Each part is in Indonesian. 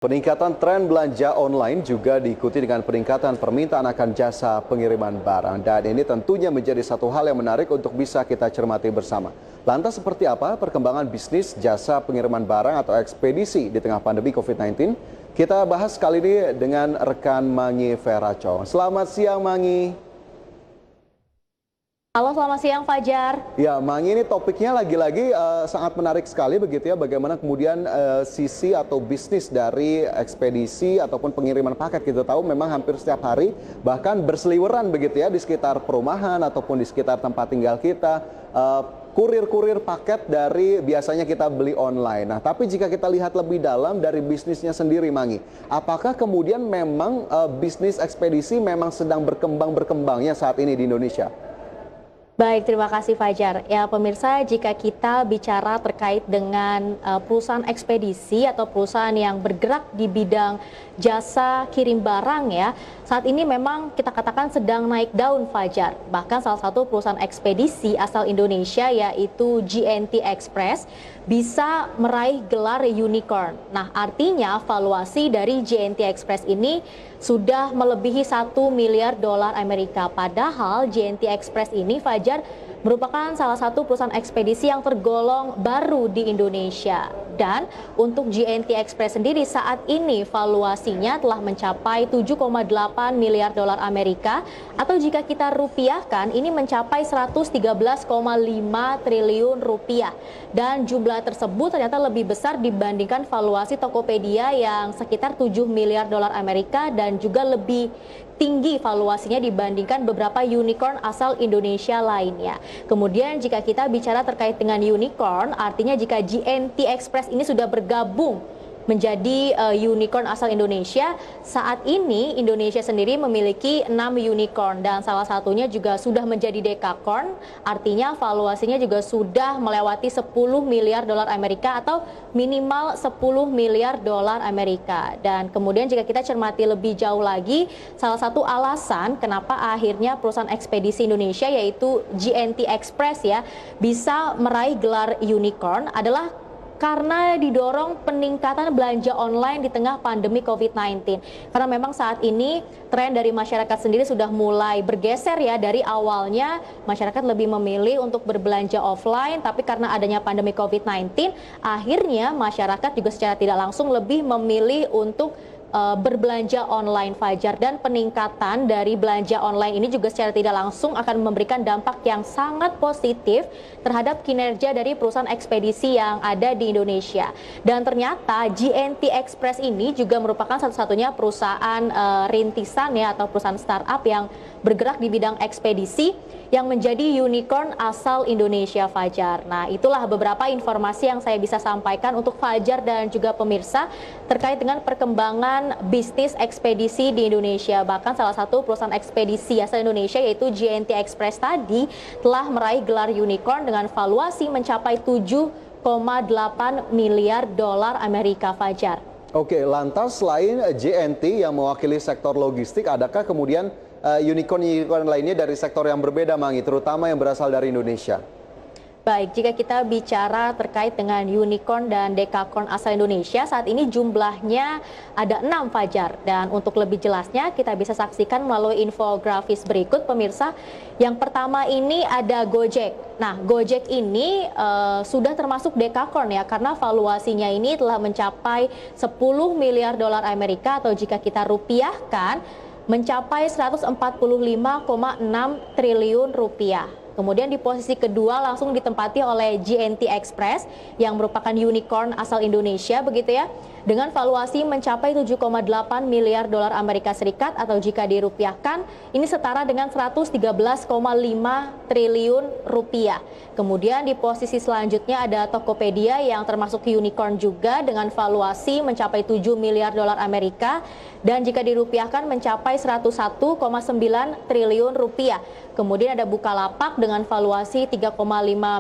Peningkatan tren belanja online juga diikuti dengan peningkatan permintaan akan jasa pengiriman barang. Dan ini tentunya menjadi satu hal yang menarik untuk bisa kita cermati bersama. Lantas seperti apa perkembangan bisnis jasa pengiriman barang atau ekspedisi di tengah pandemi COVID-19? Kita bahas kali ini dengan rekan Mangi Feraco. Selamat siang Mangi. Halo, selamat siang Fajar. Ya, Mangi, ini topiknya lagi-lagi sangat menarik sekali begitu ya, bagaimana kemudian sisi atau bisnis dari ekspedisi ataupun pengiriman paket. Kita tahu memang hampir setiap hari bahkan berseliweran begitu ya di sekitar perumahan ataupun di sekitar tempat tinggal kita. Kurir-kurir paket dari biasanya kita beli online. Nah, tapi jika kita lihat lebih dalam dari bisnisnya sendiri, Mangi, apakah kemudian memang bisnis ekspedisi memang sedang berkembangnya saat ini di Indonesia? Baik, terima kasih Fajar. Ya pemirsa, jika kita bicara terkait dengan perusahaan ekspedisi atau perusahaan yang bergerak di bidang jasa kirim barang ya, saat ini memang kita katakan sedang naik daun Fajar. Bahkan salah satu perusahaan ekspedisi asal Indonesia yaitu GNT Express bisa meraih gelar unicorn. Nah, artinya valuasi dari GNT Express ini sudah melebihi 1 miliar dolar Amerika. Padahal GNT Express ini Fajar merupakan salah satu perusahaan ekspedisi yang tergolong baru di Indonesia. Dan untuk GNT Express sendiri saat ini valuasinya telah mencapai 7,8 miliar dolar Amerika atau jika kita rupiahkan ini mencapai 113,5 triliun rupiah. Dan jumlah tersebut ternyata lebih besar dibandingkan valuasi Tokopedia yang sekitar 7 miliar dolar Amerika dan juga lebih tinggi valuasinya dibandingkan beberapa unicorn asal Indonesia lainnya. Kemudian jika kita bicara terkait dengan unicorn, artinya jika GNT Express ini sudah bergabung menjadi unicorn asal Indonesia, saat ini Indonesia sendiri memiliki 6 unicorn dan salah satunya juga sudah menjadi dekakorn, artinya valuasinya juga sudah melewati 10 miliar dolar Amerika atau minimal 10 miliar dolar Amerika. Dan kemudian jika kita cermati lebih jauh lagi, salah satu alasan kenapa akhirnya perusahaan ekspedisi Indonesia yaitu GNT Express ya bisa meraih gelar unicorn adalah karena didorong peningkatan belanja online di tengah pandemi COVID-19. Karena memang saat ini tren dari masyarakat sendiri sudah mulai bergeser ya, dari awalnya masyarakat lebih memilih untuk berbelanja offline, tapi karena adanya pandemi COVID-19, akhirnya masyarakat juga secara tidak langsung lebih memilih untuk berbelanja online Fajar, dan peningkatan dari belanja online ini juga secara tidak langsung akan memberikan dampak yang sangat positif terhadap kinerja dari perusahaan ekspedisi yang ada di Indonesia. Dan ternyata GNT Express ini juga merupakan satu-satunya perusahaan rintisan ya atau perusahaan startup yang bergerak di bidang ekspedisi yang menjadi unicorn asal Indonesia Fajar. Nah, itulah beberapa informasi yang saya bisa sampaikan untuk Fajar dan juga pemirsa terkait dengan perkembangan bisnis ekspedisi di Indonesia. Bahkan salah satu perusahaan ekspedisi asal Indonesia yaitu GNT Express tadi telah meraih gelar unicorn dengan valuasi mencapai 7,8 miliar dolar Amerika Fajar. Oke, lantas selain GNT yang mewakili sektor logistik, adakah kemudian unicorn lainnya dari sektor yang berbeda, Mangi, terutama yang berasal dari Indonesia? Baik, jika kita bicara terkait dengan unicorn dan dekakorn asal Indonesia, saat ini jumlahnya ada 6 Fajar. Dan untuk lebih jelasnya kita bisa saksikan melalui infografis berikut pemirsa. Yang pertama ini ada Gojek. Nah, Gojek ini sudah termasuk dekakorn ya, karena valuasinya ini telah mencapai 10 miliar dolar Amerika atau jika kita rupiahkan mencapai 145,6 triliun rupiah. Kemudian di posisi kedua langsung ditempati oleh GNT Express yang merupakan unicorn asal Indonesia begitu ya, dengan valuasi mencapai 7,8 miliar dolar Amerika Serikat atau jika dirupiahkan ini setara dengan 113,5 triliun rupiah. Kemudian di posisi selanjutnya ada Tokopedia yang termasuk unicorn juga dengan valuasi mencapai 7 miliar dolar Amerika dan jika dirupiahkan mencapai 101,9 triliun rupiah. Kemudian ada Bukalapak dengan valuasi 3,5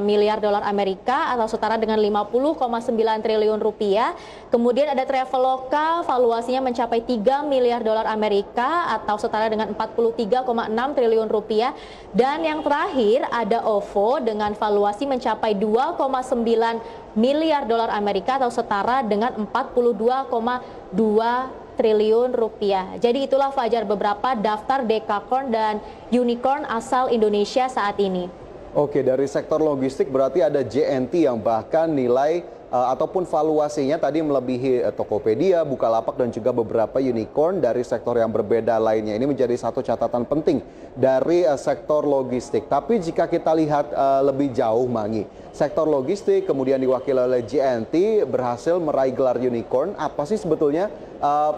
miliar dolar Amerika atau setara dengan 50,9 triliun rupiah. Kemudian ada Traveloka, valuasinya mencapai 3 miliar dolar Amerika atau setara dengan 43,6 triliun rupiah. Dan yang terakhir ada OVO dengan valuasi mencapai 2,9 miliar dolar Amerika atau setara dengan 42,2 triliun rupiah. Jadi itulah Fajar beberapa daftar dekakorn dan unicorn asal Indonesia saat ini. Oke, dari sektor logistik berarti ada JNT yang bahkan nilai ataupun valuasinya tadi melebihi Tokopedia, Bukalapak dan juga beberapa unicorn dari sektor yang berbeda lainnya. Ini menjadi satu catatan penting dari sektor logistik. Tapi jika kita lihat lebih jauh, Mangi, sektor logistik kemudian diwakili oleh JNT berhasil meraih gelar unicorn. Apa sih sebetulnya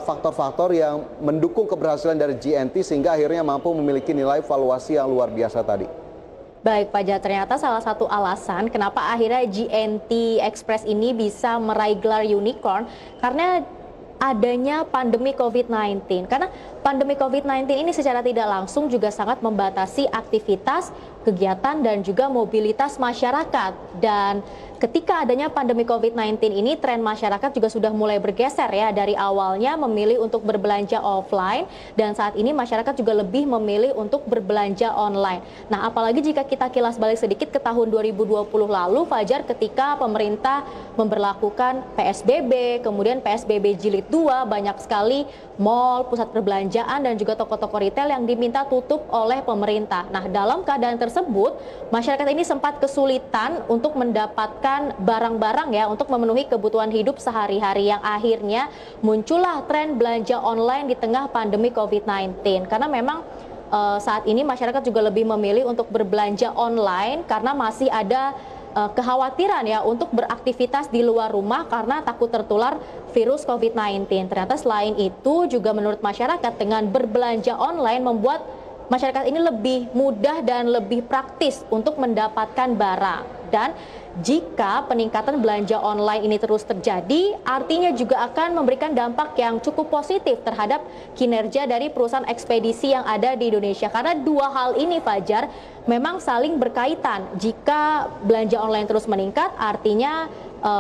faktor-faktor yang mendukung keberhasilan dari JNT sehingga akhirnya mampu memiliki nilai valuasi yang luar biasa tadi? Baik, Pak Jah, ternyata salah satu alasan kenapa akhirnya JNT Express ini bisa meraih gelar unicorn karena adanya pandemi COVID-19. Karena pandemi COVID-19 ini secara tidak langsung juga sangat membatasi aktivitas, kegiatan, dan juga mobilitas masyarakat. Dan ketika adanya pandemi COVID-19 ini, tren masyarakat juga sudah mulai bergeser ya. Dari awalnya memilih untuk berbelanja offline, dan saat ini masyarakat juga lebih memilih untuk berbelanja online. Nah, apalagi jika kita kilas balik sedikit ke tahun 2020 lalu, Fajar, ketika pemerintah memberlakukan PSBB, kemudian PSBB jilid 2, banyak sekali mal, pusat perbelanjaan, dan juga toko-toko retail yang diminta tutup oleh pemerintah. Nah, dalam keadaan tersebut, masyarakat ini sempat kesulitan untuk mendapatkan barang-barang ya untuk memenuhi kebutuhan hidup sehari-hari, yang akhirnya muncullah tren belanja online di tengah pandemi COVID-19. Karena memang saat ini masyarakat juga lebih memilih untuk berbelanja online karena masih ada kekhawatiran ya untuk beraktivitas di luar rumah karena takut tertular virus COVID-19. Ternyata selain itu juga menurut masyarakat dengan berbelanja online membuat masyarakat ini lebih mudah dan lebih praktis untuk mendapatkan barang. Dan jika peningkatan belanja online ini terus terjadi, artinya juga akan memberikan dampak yang cukup positif terhadap kinerja dari perusahaan ekspedisi yang ada di Indonesia. Karena dua hal ini, Fajar, memang saling berkaitan. Jika belanja online terus meningkat, artinya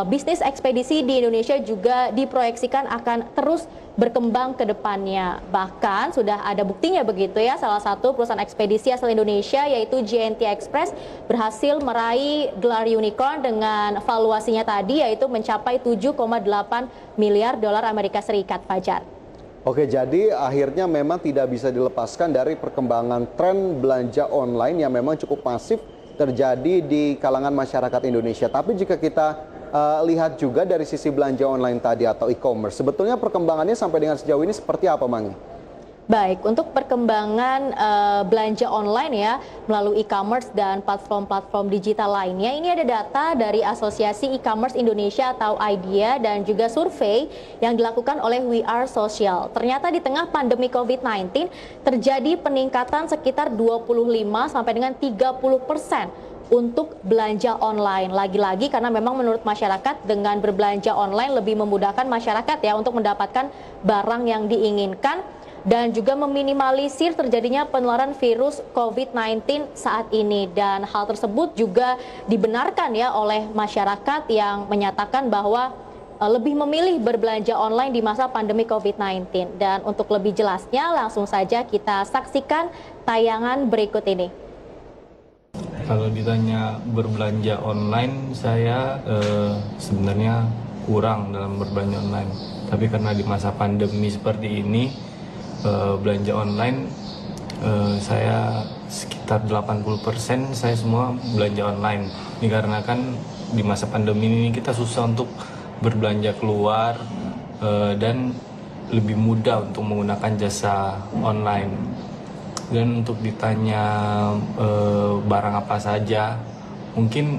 bisnis ekspedisi di Indonesia juga diproyeksikan akan terus berkembang ke depannya. Bahkan sudah ada buktinya begitu ya, salah satu perusahaan ekspedisi asal Indonesia yaitu JNT Express berhasil meraih gelar unicorn dengan valuasinya tadi yaitu mencapai 7,8 miliar dolar Amerika Serikat, Fajar. Oke, jadi akhirnya memang tidak bisa dilepaskan dari perkembangan tren belanja online yang memang cukup masif terjadi di kalangan masyarakat Indonesia. Tapi jika kita lihat juga dari sisi belanja online tadi atau e-commerce, sebetulnya perkembangannya sampai dengan sejauh ini seperti apa, Mangi? Baik, untuk perkembangan belanja online ya melalui e-commerce dan platform-platform digital lainnya, ini ada data dari Asosiasi E-commerce Indonesia atau IDEA dan juga survei yang dilakukan oleh We Are Social. Ternyata di tengah pandemi COVID-19 terjadi peningkatan sekitar 25 sampai dengan 30% untuk belanja online. Lagi-lagi karena memang menurut masyarakat dengan berbelanja online lebih memudahkan masyarakat ya untuk mendapatkan barang yang diinginkan dan juga meminimalisir terjadinya penularan virus COVID-19 saat ini. Dan hal tersebut juga dibenarkan ya oleh masyarakat yang menyatakan bahwa lebih memilih berbelanja online di masa pandemi COVID-19. Dan untuk lebih jelasnya langsung saja kita saksikan tayangan berikut ini. Kalau ditanya berbelanja online, saya sebenarnya kurang dalam berbelanja online. Tapi karena di masa pandemi seperti ini, belanja online saya sekitar 80% saya semua belanja online. Dikarenakan di masa pandemi ini kita susah untuk berbelanja keluar dan lebih mudah untuk menggunakan jasa online. Dan untuk ditanya barang apa saja, mungkin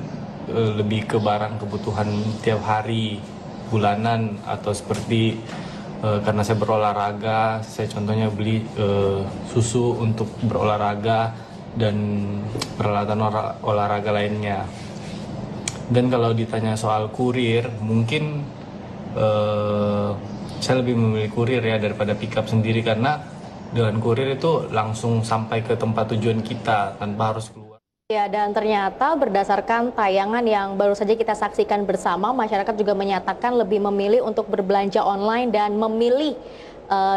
lebih ke barang kebutuhan tiap hari, bulanan, atau seperti karena saya berolahraga, saya contohnya beli susu untuk berolahraga dan peralatan olahraga lainnya. Dan kalau ditanya soal kurir, mungkin saya lebih memilih kurir ya daripada pickup sendiri, karena dengan kurir itu langsung sampai ke tempat tujuan kita tanpa harus keluar. Ya, dan ternyata berdasarkan tayangan yang baru saja kita saksikan bersama, masyarakat juga menyatakan lebih memilih untuk berbelanja online dan memilih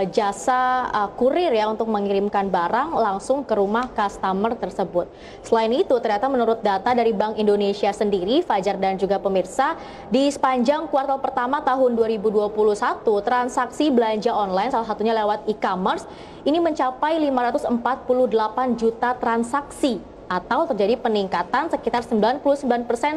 jasa kurir ya untuk mengirimkan barang langsung ke rumah customer tersebut. Selain itu, ternyata menurut data dari Bank Indonesia sendiri, Fajar dan juga pemirsa, di sepanjang kuartal pertama tahun 2021, transaksi belanja online salah satunya lewat e-commerce ini mencapai 548 juta transaksi, atau terjadi peningkatan sekitar 99%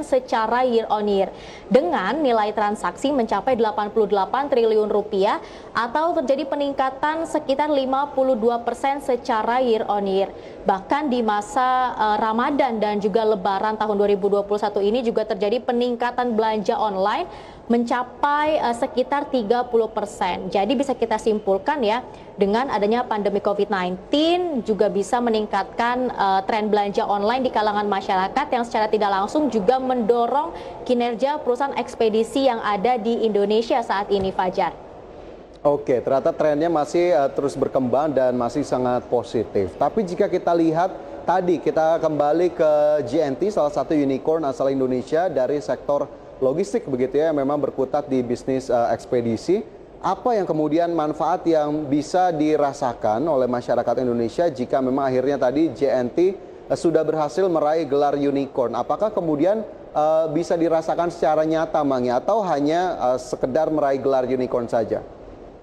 secara year on year, dengan nilai transaksi mencapai 88 triliun rupiah, atau terjadi peningkatan sekitar 52% secara year on year. Bahkan di masa Ramadan dan juga Lebaran tahun 2021 ini juga terjadi peningkatan belanja online mencapai sekitar 30%. Jadi bisa kita simpulkan ya, dengan adanya pandemi COVID-19 juga bisa meningkatkan tren belanja online di kalangan masyarakat yang secara tidak langsung juga mendorong kinerja perusahaan ekspedisi yang ada di Indonesia saat ini, Fajar. Oke, ternyata trennya masih terus berkembang dan masih sangat positif. Tapi jika kita lihat tadi, kita kembali ke JNT, salah satu unicorn asal Indonesia dari sektor logistik begitu ya, yang memang berkutat di bisnis ekspedisi. Apa yang kemudian manfaat yang bisa dirasakan oleh masyarakat Indonesia jika memang akhirnya tadi JNT sudah berhasil meraih gelar unicorn? Apakah kemudian bisa dirasakan secara nyata, Mangi, atau hanya sekedar meraih gelar unicorn saja?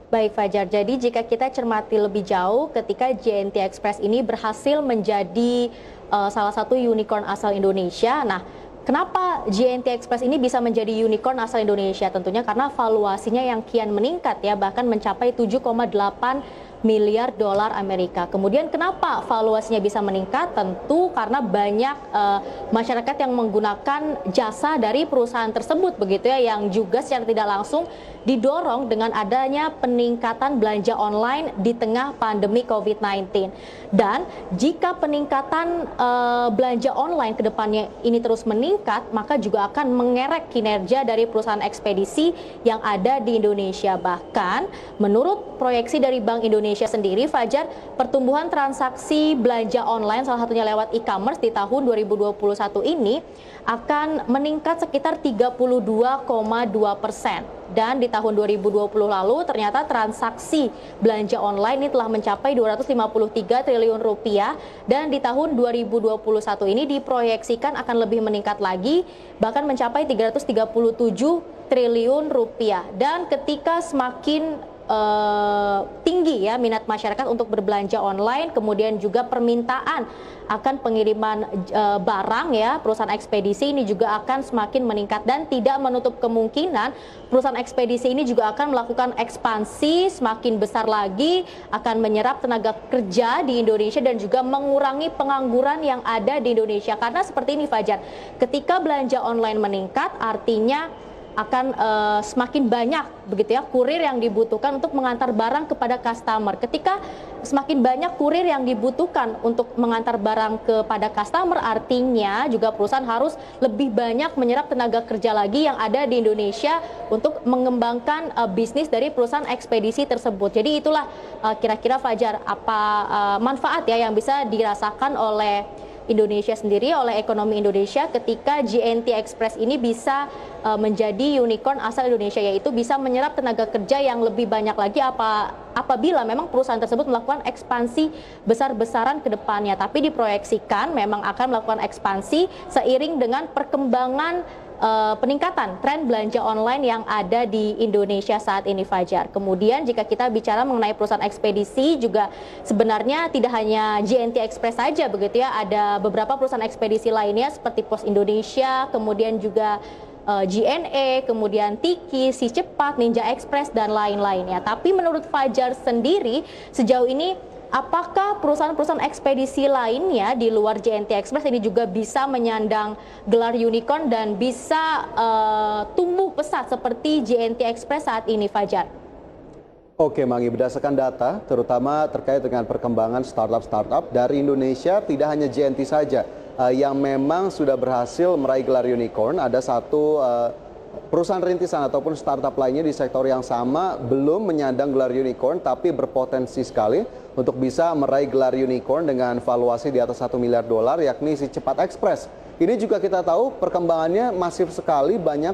Baik Fajar, jadi jika kita cermati lebih jauh ketika JNT Express ini berhasil menjadi salah satu unicorn asal Indonesia. Nah, kenapa JNT Express ini bisa menjadi unicorn asal Indonesia? Tentunya karena valuasinya yang kian meningkat ya, bahkan mencapai 7,8 miliar dolar Amerika. Kemudian kenapa valuasinya bisa meningkat? Tentu karena banyak masyarakat yang menggunakan jasa dari perusahaan tersebut begitu ya, yang juga secara tidak langsung didorong dengan adanya peningkatan belanja online di tengah pandemi COVID-19. Dan jika peningkatan belanja online ke depannya ini terus meningkat, maka juga akan mengerek kinerja dari perusahaan ekspedisi yang ada di Indonesia. Bahkan menurut proyeksi dari Bank Indonesia sendiri, Fajar, pertumbuhan transaksi belanja online salah satunya lewat e-commerce di tahun 2021 ini akan meningkat sekitar 32,2%. Dan di tahun 2020 lalu ternyata transaksi belanja online ini telah mencapai 253 triliun rupiah, dan di tahun 2021 ini diproyeksikan akan lebih meningkat lagi, bahkan mencapai 337 triliun rupiah. Dan ketika semakin tinggi ya minat masyarakat untuk berbelanja online, kemudian juga permintaan akan pengiriman barang ya, perusahaan ekspedisi ini juga akan semakin meningkat, dan tidak menutup kemungkinan perusahaan ekspedisi ini juga akan melakukan ekspansi semakin besar lagi, akan menyerap tenaga kerja di Indonesia dan juga mengurangi pengangguran yang ada di Indonesia. Karena seperti ini Fajar, ketika belanja online meningkat artinya akan semakin banyak begitu ya kurir yang dibutuhkan untuk mengantar barang kepada customer. Ketika semakin banyak kurir yang dibutuhkan untuk mengantar barang kepada customer, artinya juga perusahaan harus lebih banyak menyerap tenaga kerja lagi yang ada di Indonesia untuk mengembangkan bisnis dari perusahaan ekspedisi tersebut. Jadi itulah kira-kira Fajar apa manfaat ya yang bisa dirasakan oleh Indonesia sendiri, oleh ekonomi Indonesia ketika JNT Express ini bisa menjadi unicorn asal Indonesia, yaitu bisa menyerap tenaga kerja yang lebih banyak lagi apabila memang perusahaan tersebut melakukan ekspansi besar-besaran ke depannya. Tapi diproyeksikan memang akan melakukan ekspansi seiring dengan perkembangan peningkatan tren belanja online yang ada di Indonesia saat ini, Fajar. Kemudian jika kita bicara mengenai perusahaan ekspedisi juga sebenarnya tidak hanya JNT Express saja begitu ya, ada beberapa perusahaan ekspedisi lainnya seperti Pos Indonesia, kemudian juga JNE, kemudian Tiki, Si Cepat, Ninja Express, dan lain-lainnya. Tapi menurut Fajar sendiri, sejauh ini apakah perusahaan-perusahaan ekspedisi lainnya di luar JNT Express ini juga bisa menyandang gelar unicorn dan bisa tumbuh pesat seperti JNT Express saat ini, Fajar? Oke, Mangi, berdasarkan data terutama terkait dengan perkembangan startup dari Indonesia, tidak hanya JNT saja yang memang sudah berhasil meraih gelar unicorn. Ada satu perusahaan rintisan ataupun startup lainnya di sektor yang sama belum menyandang gelar unicorn, tapi berpotensi sekali untuk bisa meraih gelar unicorn dengan valuasi di atas 1 miliar dolar, yakni Si Cepat Express. Ini juga kita tahu perkembangannya masif sekali, banyak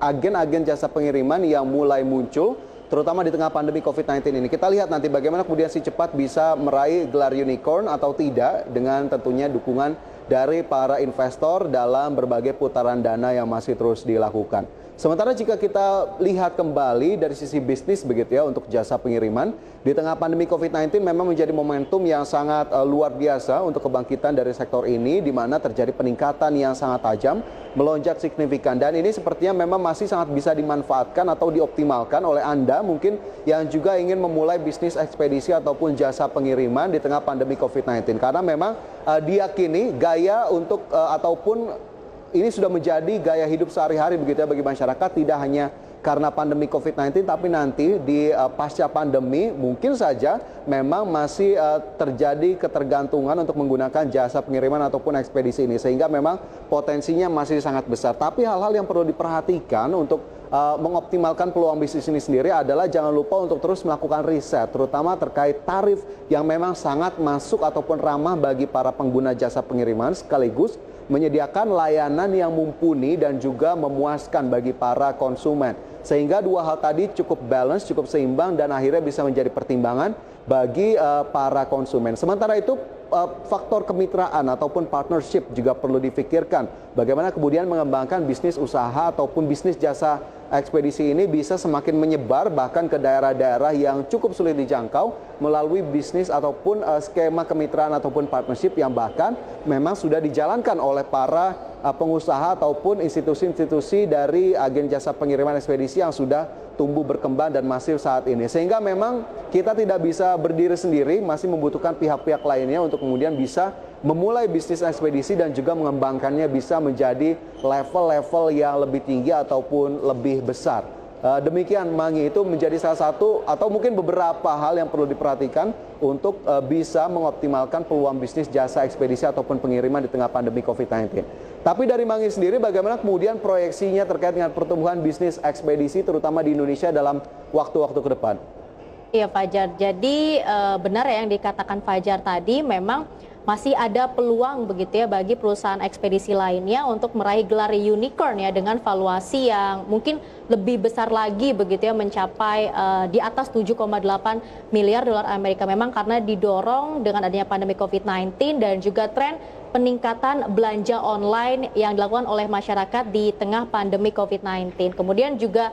agen-agen jasa pengiriman yang mulai muncul terutama di tengah pandemi COVID-19 ini. Kita lihat nanti bagaimana kemudian si Cepat bisa meraih gelar unicorn atau tidak dengan tentunya dukungan dari para investor dalam berbagai putaran dana yang masih terus dilakukan. Sementara jika kita lihat kembali dari sisi bisnis begitu ya untuk jasa pengiriman, di tengah pandemi COVID-19 memang menjadi momentum yang sangat luar biasa untuk kebangkitan dari sektor ini, di mana terjadi peningkatan yang sangat tajam, melonjak signifikan. Dan ini sepertinya memang masih sangat bisa dimanfaatkan atau dioptimalkan oleh Anda mungkin yang juga ingin memulai bisnis ekspedisi ataupun jasa pengiriman di tengah pandemi COVID-19. Karena memang diyakini gaya untuk ataupun ini sudah menjadi gaya hidup sehari-hari begitu ya bagi masyarakat, tidak hanya karena pandemi COVID-19 tapi nanti di pasca pandemi mungkin saja memang masih terjadi ketergantungan untuk menggunakan jasa pengiriman ataupun ekspedisi ini, sehingga memang potensinya masih sangat besar. Tapi hal-hal yang perlu diperhatikan untuk mengoptimalkan peluang bisnis ini sendiri adalah jangan lupa untuk terus melakukan riset, terutama terkait tarif yang memang sangat masuk ataupun ramah bagi para pengguna jasa pengiriman, sekaligus menyediakan layanan yang mumpuni dan juga memuaskan bagi para konsumen. Sehingga dua hal tadi cukup balance, cukup seimbang dan akhirnya bisa menjadi pertimbangan bagi para konsumen. Sementara itu faktor kemitraan ataupun partnership juga perlu difikirkan. Bagaimana kemudian mengembangkan bisnis usaha ataupun bisnis jasa ekspedisi ini bisa semakin menyebar bahkan ke daerah-daerah yang cukup sulit dijangkau melalui bisnis ataupun skema kemitraan ataupun partnership yang bahkan memang sudah dijalankan oleh para pengusaha ataupun institusi-institusi dari agen jasa pengiriman ekspedisi yang sudah tumbuh berkembang dan masif saat ini. Sehingga memang kita tidak bisa berdiri sendiri, masih membutuhkan pihak-pihak lainnya untuk kemudian bisa memulai bisnis ekspedisi dan juga mengembangkannya bisa menjadi level-level yang lebih tinggi ataupun lebih besar. Demikian Mangi, itu menjadi salah satu atau mungkin beberapa hal yang perlu diperhatikan untuk bisa mengoptimalkan peluang bisnis jasa ekspedisi ataupun pengiriman di tengah pandemi COVID-19. Tapi dari Mangi sendiri bagaimana kemudian proyeksinya terkait dengan pertumbuhan bisnis ekspedisi terutama di Indonesia dalam waktu-waktu ke depan? Iya Fajar, jadi benar ya yang dikatakan Fajar tadi, memang masih ada peluang begitu ya bagi perusahaan ekspedisi lainnya untuk meraih gelar unicorn ya dengan valuasi yang mungkin lebih besar lagi begitu ya, mencapai di atas 7,8 miliar dolar Amerika. Memang karena didorong dengan adanya pandemi COVID-19 dan juga tren peningkatan belanja online yang dilakukan oleh masyarakat di tengah pandemi COVID-19. Kemudian juga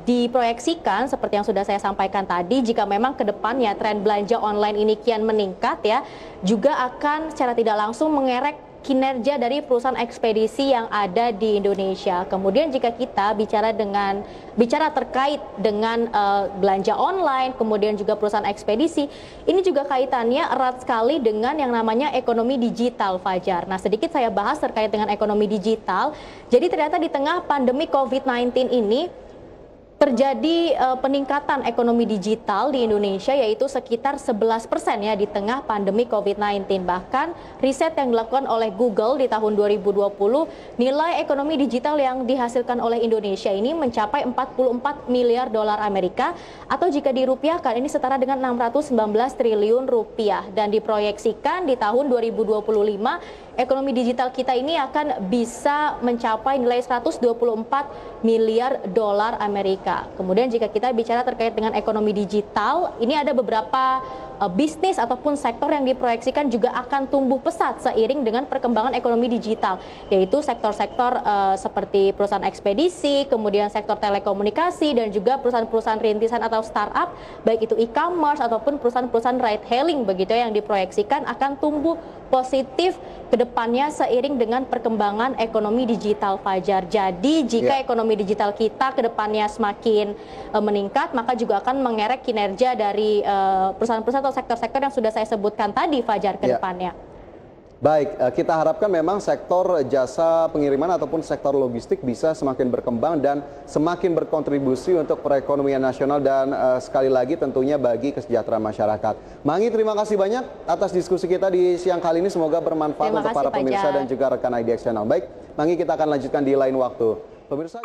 diproyeksikan seperti yang sudah saya sampaikan tadi, jika memang ke depannya tren belanja online ini kian meningkat ya, juga akan secara tidak langsung mengerek kinerja dari perusahaan ekspedisi yang ada di Indonesia. Kemudian jika kita bicara terkait dengan belanja online, kemudian juga perusahaan ekspedisi, ini juga kaitannya erat sekali dengan yang namanya ekonomi digital, Fajar. Nah, sedikit saya bahas terkait dengan ekonomi digital. Jadi ternyata di tengah pandemi COVID-19 ini terjadi peningkatan ekonomi digital di Indonesia, yaitu sekitar 11% ya di tengah pandemi COVID-19. Bahkan riset yang dilakukan oleh Google di tahun 2020, nilai ekonomi digital yang dihasilkan oleh Indonesia ini mencapai 44 miliar dolar Amerika, atau jika dirupiahkan ini setara dengan 619 triliun rupiah. Dan diproyeksikan di tahun 2025 ekonomi digital kita ini akan bisa mencapai nilai 124 miliar dolar Amerika. Kemudian jika kita bicara terkait dengan ekonomi digital, ini ada beberapa bisnis ataupun sektor yang diproyeksikan juga akan tumbuh pesat seiring dengan perkembangan ekonomi digital, yaitu sektor-sektor seperti perusahaan ekspedisi, kemudian sektor telekomunikasi, dan juga perusahaan-perusahaan rintisan atau startup, baik itu e-commerce ataupun perusahaan-perusahaan ride hailing begitu yang diproyeksikan akan tumbuh positif ke depannya seiring dengan perkembangan ekonomi digital, Fajar. Jadi jika ekonomi digital kita ke depannya semakin meningkat, maka juga akan mengerek kinerja dari perusahaan-perusahaan atau sektor-sektor yang sudah saya sebutkan tadi, Fajar, ke depannya. Baik, kita harapkan memang sektor jasa pengiriman ataupun sektor logistik bisa semakin berkembang dan semakin berkontribusi untuk perekonomian nasional dan sekali lagi tentunya bagi kesejahteraan masyarakat. Mangi, terima kasih banyak atas diskusi kita di siang kali ini. Semoga bermanfaat untuk para pemirsa dan juga rekan IDX Channel. Baik, Mangi, kita akan lanjutkan di lain waktu. Pemirsa.